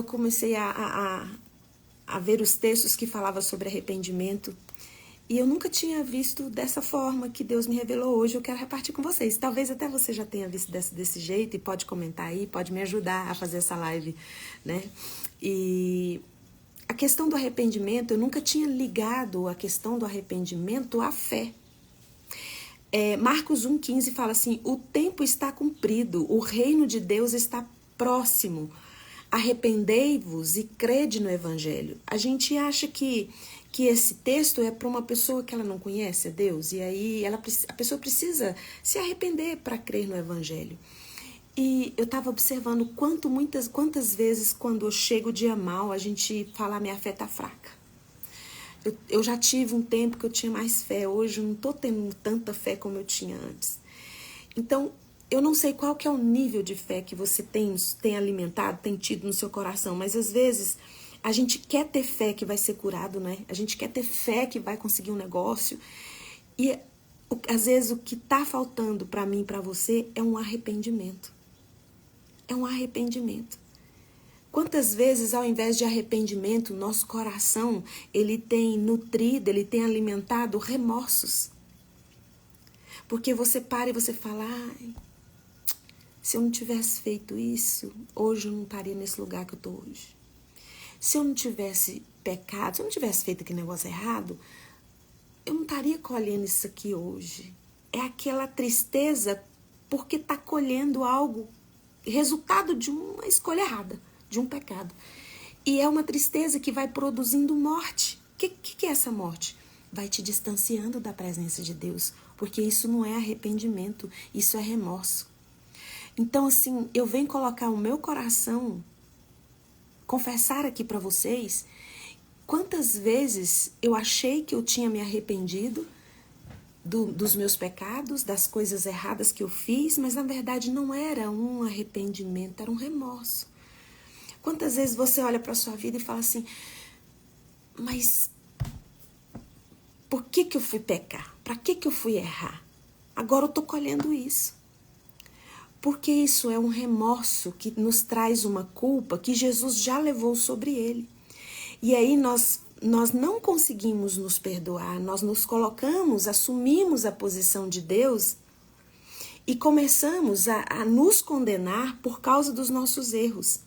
eu comecei a ver os textos que falavam sobre arrependimento. E eu nunca tinha visto dessa forma que Deus me revelou hoje. Eu quero repartir com vocês. Talvez até você já tenha visto desse jeito e pode comentar aí, pode me ajudar a fazer essa live, né? E a questão do arrependimento, eu nunca tinha ligado a questão do arrependimento à fé. Marcos 1,15 fala assim: o tempo está cumprido, o reino de Deus está próximo. Arrependei-vos e crede no evangelho. A gente acha que esse texto é para uma pessoa que ela não conhece a Deus, e aí a pessoa precisa se arrepender para crer no evangelho. E eu estava observando quantas vezes quando eu chego o dia mal, a gente fala: minha fé está fraca. Eu já tive um tempo que eu tinha mais fé, hoje eu não estou tendo tanta fé como eu tinha antes. Então, eu não sei qual que é o nível de fé que você tem alimentado, tem tido no seu coração, mas às vezes a gente quer ter fé que vai ser curado, né? A gente quer ter fé que vai conseguir um negócio. E às vezes o que está faltando para mim e para você é um arrependimento. É um arrependimento. Quantas vezes, ao invés de arrependimento, nosso coração, ele tem nutrido, ele tem alimentado remorsos. Porque você para e você fala: ai, se eu não tivesse feito isso, hoje eu não estaria nesse lugar que eu estou hoje. Se eu não tivesse pecado, se eu não tivesse feito aquele negócio errado, eu não estaria colhendo isso aqui hoje. É aquela tristeza porque está colhendo algo, resultado de uma escolha errada, de um pecado. E é uma tristeza que vai produzindo morte. O que é essa morte? Vai te distanciando da presença de Deus, porque isso não é arrependimento, isso é remorso. Então, assim, eu venho colocar o meu coração, confessar aqui para vocês, quantas vezes eu achei que eu tinha me arrependido dos meus pecados, das coisas erradas que eu fiz, mas na verdade não era um arrependimento, era um remorso. Quantas vezes você olha para a sua vida e fala assim: mas por que eu fui pecar? Para que eu fui errar? Agora eu estou colhendo isso. Porque isso é um remorso que nos traz uma culpa que Jesus já levou sobre ele. E aí nós não conseguimos nos perdoar, nós nos colocamos, assumimos a posição de Deus e começamos a nos condenar por causa dos nossos erros.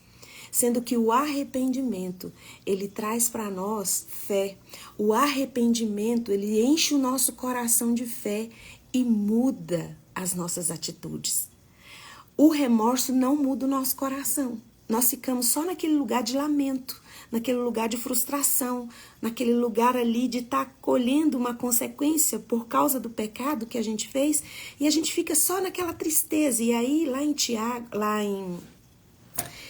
Sendo que o arrependimento, ele traz para nós fé. O arrependimento, ele enche o nosso coração de fé e muda as nossas atitudes. O remorso não muda o nosso coração. Nós ficamos só naquele lugar de lamento, naquele lugar de frustração, naquele lugar ali de estar colhendo uma consequência por causa do pecado que a gente fez, e a gente fica só naquela tristeza. E aí, lá em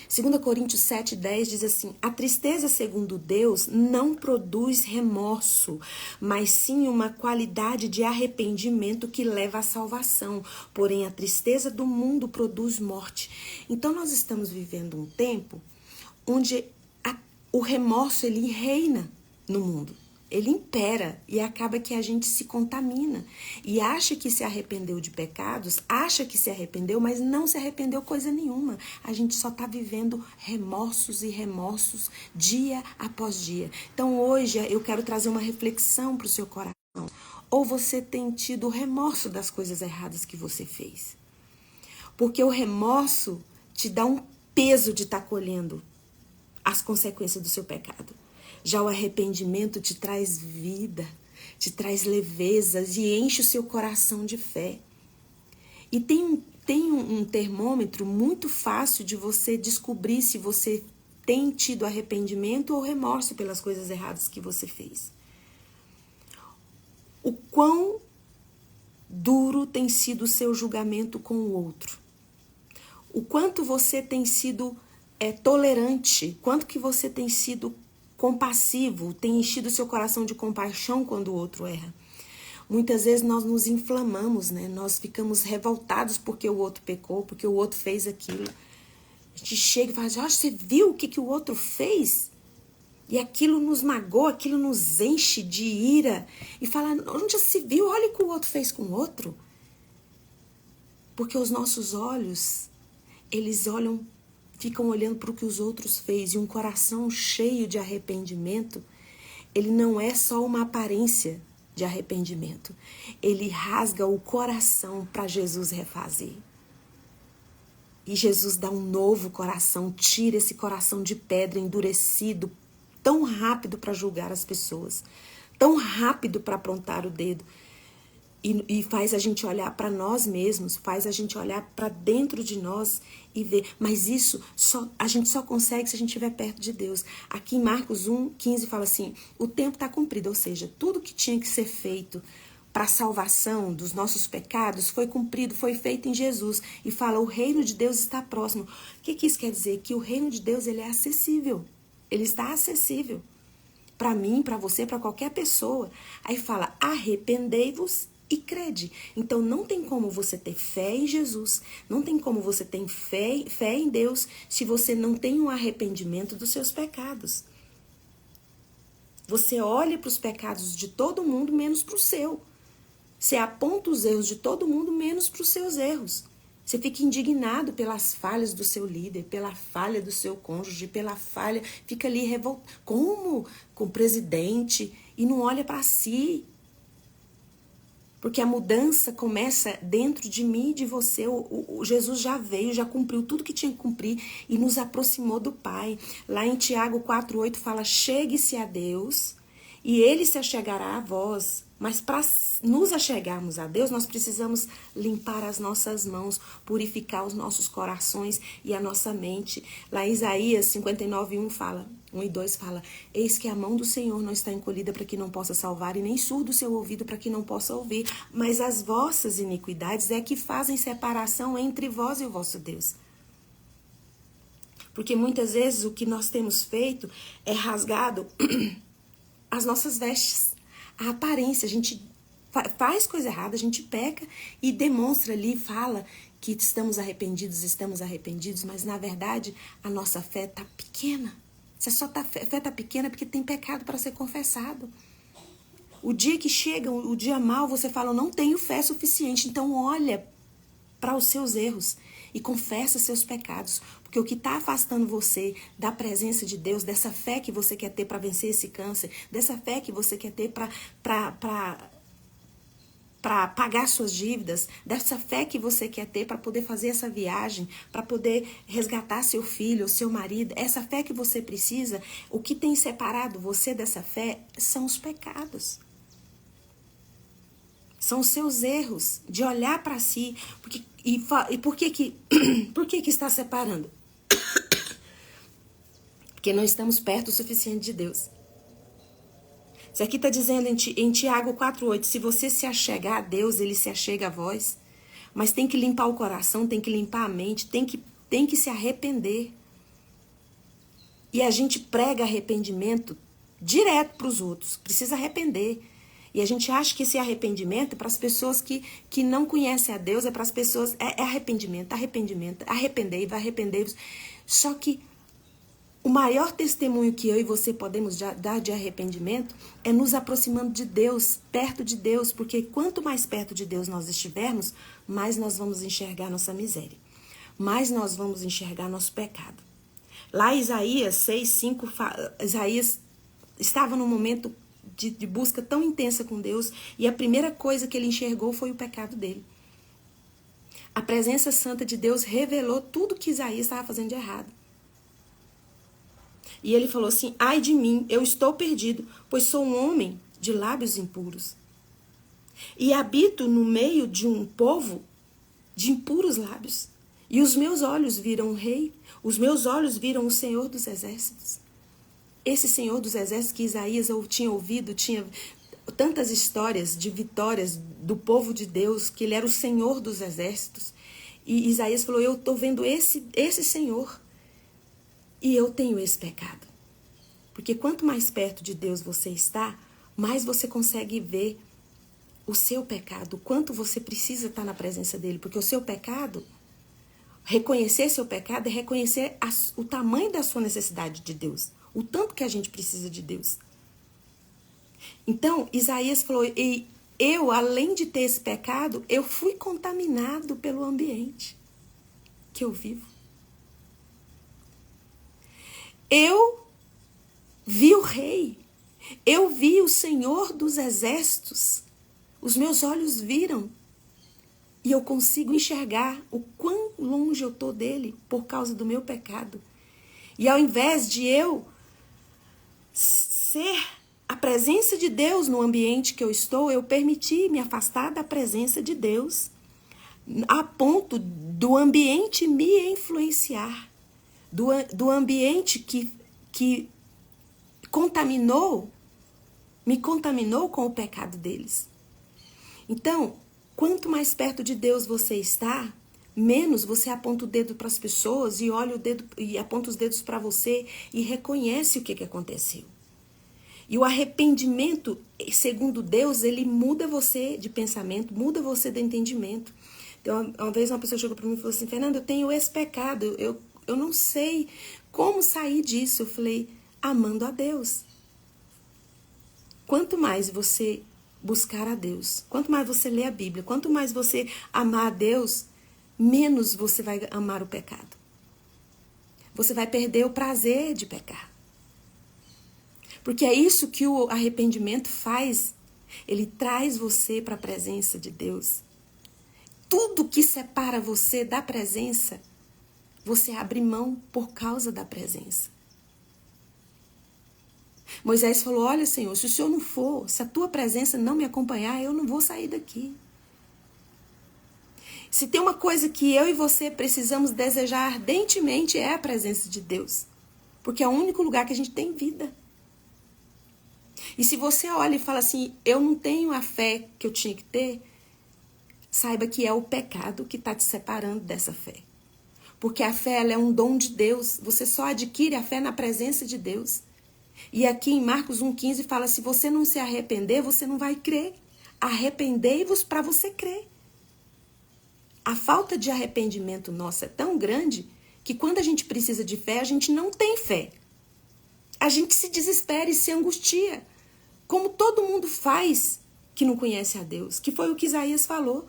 2 Coríntios 7,10 diz assim: a tristeza segundo Deus não produz remorso, mas sim uma qualidade de arrependimento que leva à salvação. Porém, a tristeza do mundo produz morte. Então, nós estamos vivendo um tempo onde o remorso ele reina no mundo. Ele impera e acaba que a gente se contamina e acha que se arrependeu de pecados, acha que se arrependeu, mas não se arrependeu coisa nenhuma. A gente só está vivendo remorsos e remorsos dia após dia. Então hoje eu quero trazer uma reflexão para o seu coração. Ou você tem tido remorso das coisas erradas que você fez? Porque o remorso te dá um peso de estar colhendo as consequências do seu pecado. Já o arrependimento te traz vida, te traz leveza e enche o seu coração de fé. E tem um termômetro muito fácil de você descobrir se você tem tido arrependimento ou remorso pelas coisas erradas que você fez. O quão duro tem sido o seu julgamento com o outro. O quanto você tem sido tolerante, quanto que você tem sido compassivo, tem enchido seu coração de compaixão quando o outro erra. Muitas vezes nós nos inflamamos, né? Nós ficamos revoltados porque o outro pecou, porque o outro fez aquilo. A gente chega e fala: você viu o que o outro fez? E aquilo nos magoa, aquilo nos enche de ira. E fala: onde já se viu? Olha o que o outro fez com o outro. Porque os nossos olhos, eles olham ficam olhando para o que os outros fez, e um coração cheio de arrependimento, ele não é só uma aparência de arrependimento. Ele rasga o coração para Jesus refazer. E Jesus dá um novo coração, tira esse coração de pedra endurecido, tão rápido para julgar as pessoas, tão rápido para apontar o dedo. E faz a gente olhar para nós mesmos, faz a gente olhar para dentro de nós e ver. Mas isso a gente só consegue se a gente estiver perto de Deus. Aqui em Marcos 1:15 fala assim, o tempo está cumprido, ou seja, tudo que tinha que ser feito para a salvação dos nossos pecados foi cumprido, foi feito em Jesus. E fala, o reino de Deus está próximo. O que isso quer dizer? Que o reino de Deus ele é acessível. Ele está acessível. Para mim, para você, para qualquer pessoa. Aí fala, arrependei-vos e crede. Então não tem como você ter fé em Jesus, não tem como você ter fé em Deus se você não tem um arrependimento dos seus pecados. Você olha para os pecados de todo mundo menos para o seu. Você aponta os erros de todo mundo menos para os seus erros. Você fica indignado pelas falhas do seu líder, pela falha do seu cônjuge, pela falha, fica ali revoltado. Como? Com o presidente e não olha para si. Porque a mudança começa dentro de mim e de você. O Jesus já veio, já cumpriu tudo que tinha que cumprir e nos aproximou do Pai. Lá em Tiago 4:8 fala, chegue-se a Deus e Ele se achegará a vós. Mas para nos achegarmos a Deus, nós precisamos limpar as nossas mãos, purificar os nossos corações e a nossa mente. Lá em Isaías 59:1 fala, 1 e 2 fala, eis que a mão do Senhor não está encolhida para que não possa salvar, e nem surdo o seu ouvido para que não possa ouvir, mas as vossas iniquidades é que fazem separação entre vós e o vosso Deus. Porque muitas vezes o que nós temos feito é rasgado as nossas vestes, a aparência, a gente faz coisa errada, a gente peca e demonstra ali, fala que estamos arrependidos, mas na verdade a nossa fé está pequena. Se a sua fé está pequena é porque tem pecado para ser confessado. O dia que chega, o dia mau, você fala, eu não tenho fé suficiente, então olha para os seus erros e confessa seus pecados, porque o que está afastando você da presença de Deus, dessa fé que você quer ter para vencer esse câncer, dessa fé que você quer ter para pagar suas dívidas, dessa fé que você quer ter para poder fazer essa viagem, para poder resgatar seu filho ou seu marido, essa fé que você precisa, o que tem separado você dessa fé são os pecados. São os seus erros de olhar para si. E por que está separando? Porque não estamos perto o suficiente de Deus. Isso aqui está dizendo em Tiago 4:8, se você se achegar a Deus, Ele se achega a vós. Mas tem que limpar o coração, tem que limpar a mente, tem que se arrepender. E a gente prega arrependimento direto para os outros, precisa arrepender. E a gente acha que esse arrependimento é para as pessoas que não conhecem a Deus, é para as pessoas, é arrependimento, arrependei-vos. Só que o maior testemunho que eu e você podemos dar de arrependimento é nos aproximando de Deus, perto de Deus, porque quanto mais perto de Deus nós estivermos, mais nós vamos enxergar nossa miséria, mais nós vamos enxergar nosso pecado. Lá em Isaías 6:5, Isaías estava num momento de busca tão intensa com Deus, e a primeira coisa que ele enxergou foi o pecado dele. A presença santa de Deus revelou tudo que Isaías estava fazendo de errado. E ele falou assim, ai de mim, eu estou perdido, pois sou um homem de lábios impuros. E habito no meio de um povo de impuros lábios. E os meus olhos viram o rei, os meus olhos viram o Senhor dos exércitos. Esse Senhor dos exércitos que Isaías tinha ouvido, tinha tantas histórias de vitórias do povo de Deus, que ele era o Senhor dos exércitos. E Isaías falou, eu estou vendo esse Senhor. E eu tenho esse pecado. Porque quanto mais perto de Deus você está, mais você consegue ver o seu pecado, o quanto você precisa estar na presença dele. Porque o seu pecado, reconhecer seu pecado é reconhecer o tamanho da sua necessidade de Deus. O tanto que a gente precisa de Deus. Então, Isaías falou, e eu, além de ter esse pecado, eu fui contaminado pelo ambiente que eu vivo. eu vi o Rei, eu vi o Senhor dos Exércitos, os meus olhos viram e eu consigo enxergar o quão longe eu estou dele por causa do meu pecado. E ao invés de eu ser a presença de Deus no ambiente que eu estou, eu permiti me afastar da presença de Deus a ponto do ambiente me influenciar, do ambiente que me contaminou com o pecado deles. Então, quanto mais perto de Deus você está, menos você aponta o dedo para as pessoas e olha o dedo e aponta os dedos para você e reconhece o que aconteceu. E o arrependimento, segundo Deus, ele muda você de pensamento, muda você de entendimento. Então, uma vez uma pessoa chegou para mim e falou assim: Fernanda, eu tenho esse pecado, eu não sei como sair disso. Eu falei: amando a Deus. Quanto mais você buscar a Deus, quanto mais você ler a Bíblia, quanto mais você amar a Deus, menos você vai amar o pecado. Você vai perder o prazer de pecar. Porque é isso que o arrependimento faz. Ele traz você para a presença de Deus. Tudo que separa você da presença, você abre mão por causa da presença. Moisés falou: olha, Senhor, se o Senhor não for, se a tua presença não me acompanhar, eu não vou sair daqui. Se tem uma coisa que eu e você precisamos desejar ardentemente é a presença de Deus. Porque é o único lugar que a gente tem vida. E se você olha e fala assim: eu não tenho a fé que eu tinha que ter, saiba que é o pecado que está te separando dessa fé. Porque a fé, ela é um dom de Deus. Você só adquire a fé na presença de Deus. E aqui em Marcos 1,15 fala: se você não se arrepender, você não vai crer. Arrependei-vos para você crer. A falta de arrependimento nossa é tão grande que quando a gente precisa de fé, a gente não tem fé. A gente se desespera e se angustia, como todo mundo faz que não conhece a Deus, que foi o que Isaías falou.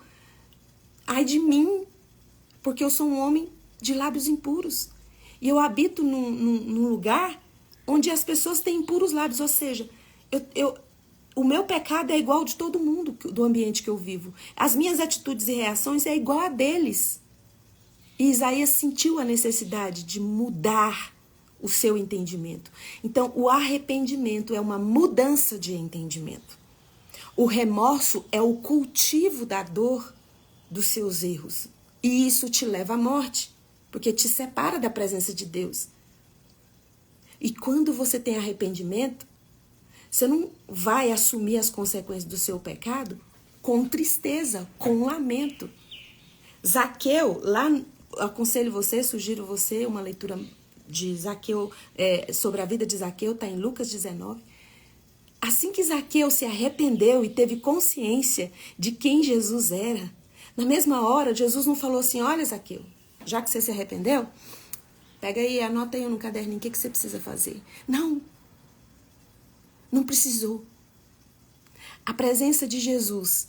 Ai de mim, porque eu sou um homem de lábios impuros. E eu habito num lugar onde as pessoas têm impuros lábios, ou seja, o meu pecado é igual de todo mundo do ambiente que eu vivo. As minhas atitudes e reações é igual a deles. E Isaías sentiu a necessidade de mudar o seu entendimento. Então, o arrependimento é uma mudança de entendimento. O remorso é o cultivo da dor dos seus erros. E isso te leva à morte, porque te separa da presença de Deus. E quando você tem arrependimento, você não vai assumir as consequências do seu pecado com tristeza, com lamento. Zaqueu, lá, aconselho você, sugiro você uma leitura de Zaqueu, sobre a vida de Zaqueu, está em Lucas 19. Assim que Zaqueu se arrependeu e teve consciência de quem Jesus era, na mesma hora, Jesus não falou assim: olha, Zaqueu, já que você se arrependeu, pega aí, anota aí no caderninho o que você precisa fazer. Não precisou. A presença de Jesus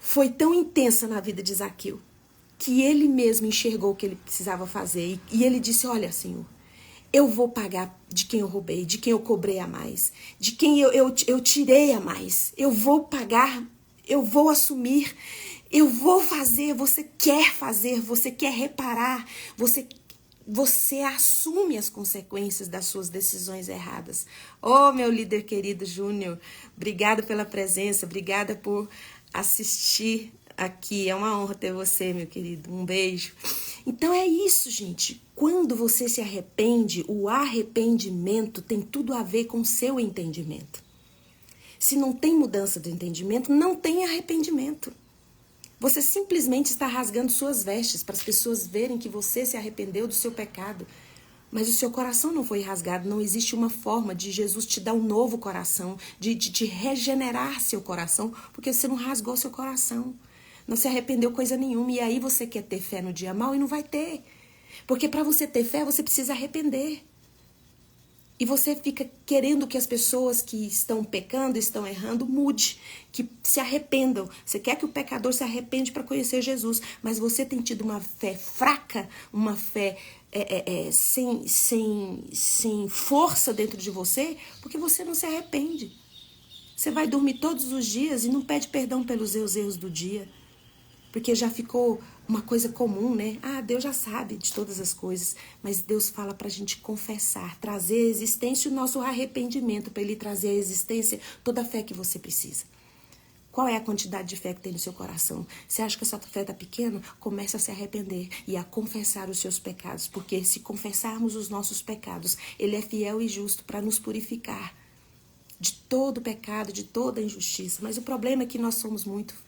foi tão intensa na vida de Zaqueu que ele mesmo enxergou o que ele precisava fazer. E ele disse: olha, Senhor, eu vou pagar de quem eu roubei, de quem eu cobrei a mais, de quem eu tirei a mais. Eu vou pagar, eu vou assumir, eu vou fazer. Você quer reparar, você assume as consequências das suas decisões erradas. Oh, meu líder querido Júnior, obrigada pela presença, obrigada por assistir aqui. É uma honra ter você, meu querido. Um beijo. Então é isso, gente. Quando você se arrepende, o arrependimento tem tudo a ver com o seu entendimento. Se não tem mudança do entendimento, não tem arrependimento. Você simplesmente está rasgando suas vestes para as pessoas verem que você se arrependeu do seu pecado. Mas o seu coração não foi rasgado. Não existe uma forma de Jesus te dar um novo coração, de regenerar seu coração, porque você não rasgou seu coração. Não se arrependeu coisa nenhuma. E aí você quer ter fé no dia mau e não vai ter. Porque para você ter fé, você precisa arrepender. E você fica querendo que as pessoas que estão pecando, estão errando, mude, que se arrependam. Você quer que o pecador se arrepende para conhecer Jesus, mas você tem tido uma fé fraca, uma fé sem força dentro de você, porque você não se arrepende. Você vai dormir todos os dias e não pede perdão pelos seus erros do dia. Porque já ficou uma coisa comum, né? Deus já sabe de todas as coisas. Mas Deus fala pra gente confessar, trazer à existência o nosso arrependimento, para Ele trazer à existência toda a fé que você precisa. Qual é a quantidade de fé que tem no seu coração? Você acha que essa fé está pequena? Comece a se arrepender e a confessar os seus pecados. Porque se confessarmos os nossos pecados, Ele é fiel e justo para nos purificar de todo pecado, de toda injustiça. Mas o problema é que nós somos muito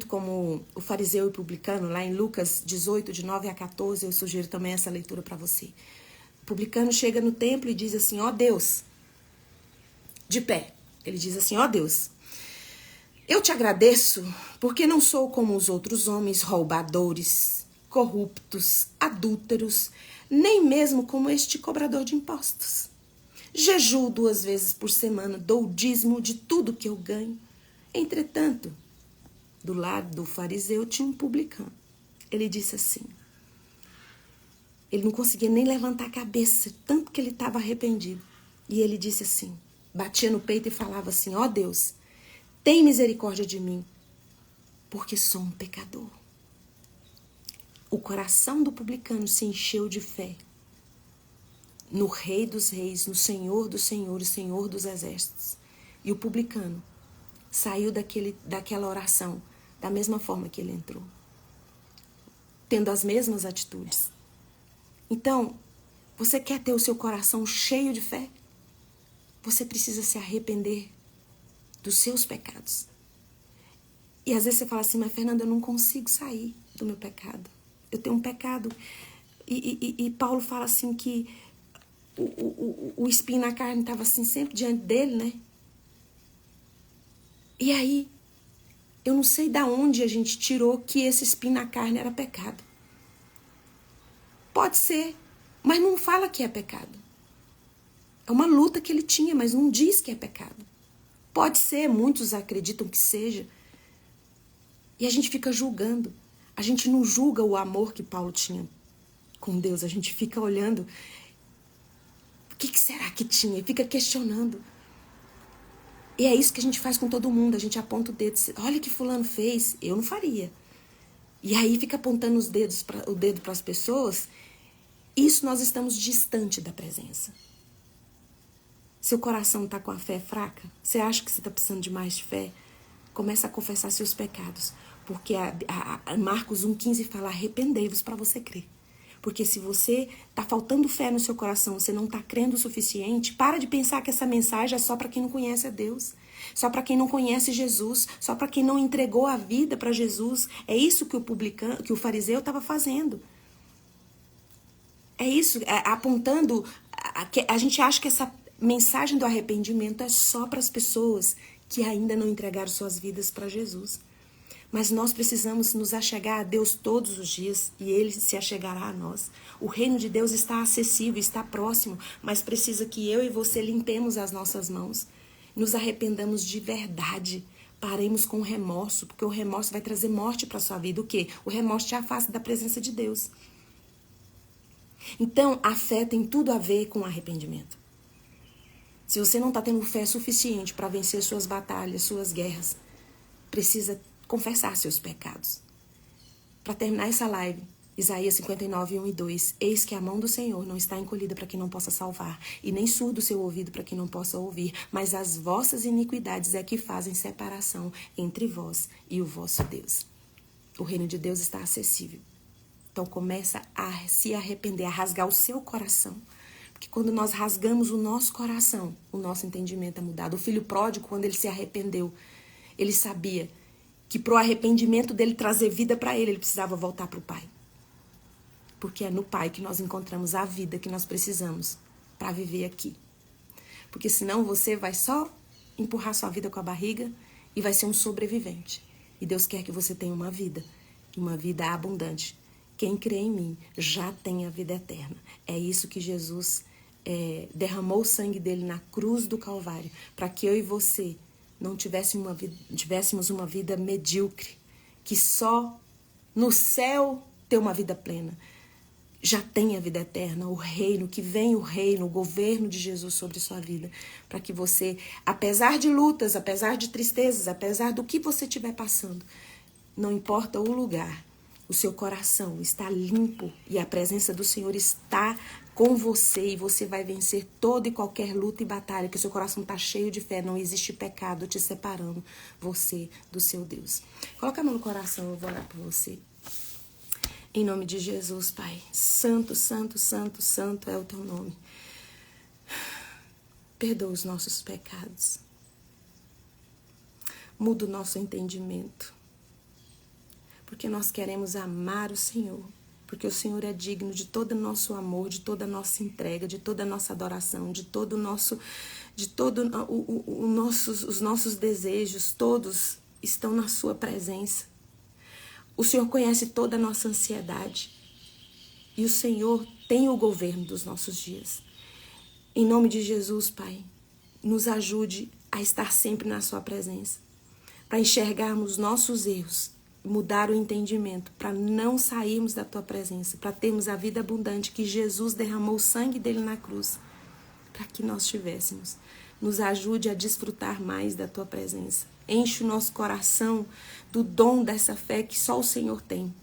como o fariseu e publicano, lá em Lucas 18, de 9 a 14, eu sugiro também essa leitura para você. O publicano chega no templo e diz assim, ó Deus, de pé, ele diz assim, ó Deus, eu te agradeço porque não sou como os outros homens roubadores, corruptos, adúlteros, nem mesmo como este cobrador de impostos. Jejuo 2 vezes por semana, dou o dízimo de tudo que eu ganho. Entretanto, do lado do fariseu tinha um publicano. Ele disse assim, ele não conseguia nem levantar a cabeça, tanto que ele estava arrependido. E ele disse assim, batia no peito e falava assim, ó Deus, tem misericórdia de mim, porque sou um pecador. O coração do publicano se encheu de fé no Rei dos Reis, no Senhor dos Senhores, Senhor dos Exércitos. E o publicano saiu daquela oração da mesma forma que ele entrou, tendo as mesmas atitudes. Então, você quer ter o seu coração cheio de fé? Você precisa se arrepender dos seus pecados. E às vezes você fala assim, mas Fernanda, eu não consigo sair do meu pecado. Eu tenho um pecado. E Paulo fala assim que o espinho na carne estava assim sempre diante dele, né? E aí, eu não sei de onde a gente tirou que esse espinho na carne era pecado. Pode ser, mas não fala que é pecado. É uma luta que ele tinha, mas não diz que é pecado. Pode ser, muitos acreditam que seja. E a gente fica julgando. A gente não julga o amor que Paulo tinha com Deus. A gente fica olhando. O que será que tinha? E fica questionando. E é isso que a gente faz com todo mundo. A gente aponta o dedo. Olha o que fulano fez. Eu não faria. E aí fica apontando o dedo para as pessoas. Isso nós estamos distante da presença. Seu coração está com a fé fraca? Você acha que você está precisando de mais fé? Começa a confessar seus pecados. Porque Marcos 1,15 fala, arrependei-vos para você crer. Porque se você está faltando fé no seu coração, você não está crendo o suficiente, para de pensar que essa mensagem é só para quem não conhece a Deus. Só para quem não conhece Jesus. Só para quem não entregou a vida para Jesus. É isso que o fariseu estava fazendo. É isso, apontando... A gente acha que essa mensagem do arrependimento é só para as pessoas que ainda não entregaram suas vidas para Jesus. Mas nós precisamos nos achegar a Deus todos os dias e Ele se achegará a nós. O reino de Deus está acessível, está próximo, mas precisa que eu e você limpemos as nossas mãos, nos arrependamos de verdade, paremos com o remorso, porque o remorso vai trazer morte para a sua vida. O quê? O remorso te afasta da presença de Deus. Então, a fé tem tudo a ver com o arrependimento. Se você não está tendo fé suficiente para vencer suas batalhas, suas guerras, precisa confessar seus pecados. Para terminar essa live, Isaías 59, 1 e 2. Eis que a mão do Senhor não está encolhida para quem não possa salvar, e nem surdo o seu ouvido para quem não possa ouvir, mas as vossas iniquidades é que fazem separação entre vós e o vosso Deus. O reino de Deus está acessível. Então começa a se arrepender, a rasgar o seu coração. Porque quando nós rasgamos o nosso coração, o nosso entendimento é mudado. O filho pródigo, quando ele se arrependeu, ele sabia que para o arrependimento dele trazer vida para ele precisava voltar para o Pai. Porque é no Pai que nós encontramos a vida que nós precisamos para viver aqui. Porque senão você vai só empurrar sua vida com a barriga e vai ser um sobrevivente. E Deus quer que você tenha uma vida abundante. Quem crê em mim já tem a vida eterna. É isso que Jesus derramou o sangue dele na cruz do Calvário, para que eu e você não tivéssemos uma vida medíocre, que só no céu ter uma vida plena. Já tem a vida eterna, o reino, que vem o reino, o governo de Jesus sobre sua vida, para que você, apesar de lutas, apesar de tristezas, apesar do que você estiver passando, não importa o lugar, o seu coração está limpo e a presença do Senhor está com você e você vai vencer toda e qualquer luta e batalha, que o seu coração está cheio de fé, não existe pecado te separando você do seu Deus. Coloca a mão no coração, eu vou orar por você. Em nome de Jesus, Pai, santo, santo, santo, santo é o teu nome. Perdoa os nossos pecados. Muda o nosso entendimento. Porque nós queremos amar o Senhor. Porque o Senhor é digno de todo o nosso amor, de toda a nossa entrega, de toda a nossa adoração, de todo o nosso, os nossos desejos, todos estão na sua presença. O Senhor conhece toda a nossa ansiedade. E o Senhor tem o governo dos nossos dias. Em nome de Jesus, Pai, nos ajude a estar sempre na sua presença, para enxergarmos nossos erros, mudar o entendimento, para não sairmos da tua presença, para termos a vida abundante que Jesus derramou o sangue dele na cruz, para que nós tivéssemos. Nos ajude a desfrutar mais da tua presença. Enche o nosso coração do dom dessa fé que só o Senhor tem.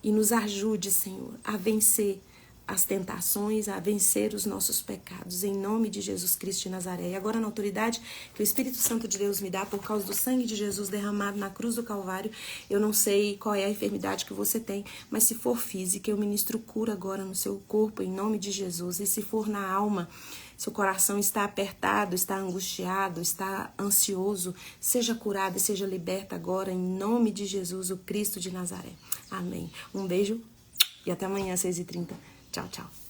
E nos ajude, Senhor, a vencer as tentações, a vencer os nossos pecados, em nome de Jesus Cristo de Nazaré. E agora, na autoridade que o Espírito Santo de Deus me dá por causa do sangue de Jesus derramado na cruz do Calvário, eu não sei qual é a enfermidade que você tem, mas se for física, eu ministro cura agora no seu corpo, em nome de Jesus. E se for na alma, seu coração está apertado, está angustiado, está ansioso, seja curado e seja liberta agora, em nome de Jesus, o Cristo de Nazaré. Amém. Um beijo e até amanhã, às 6h30. Tchau, tchau.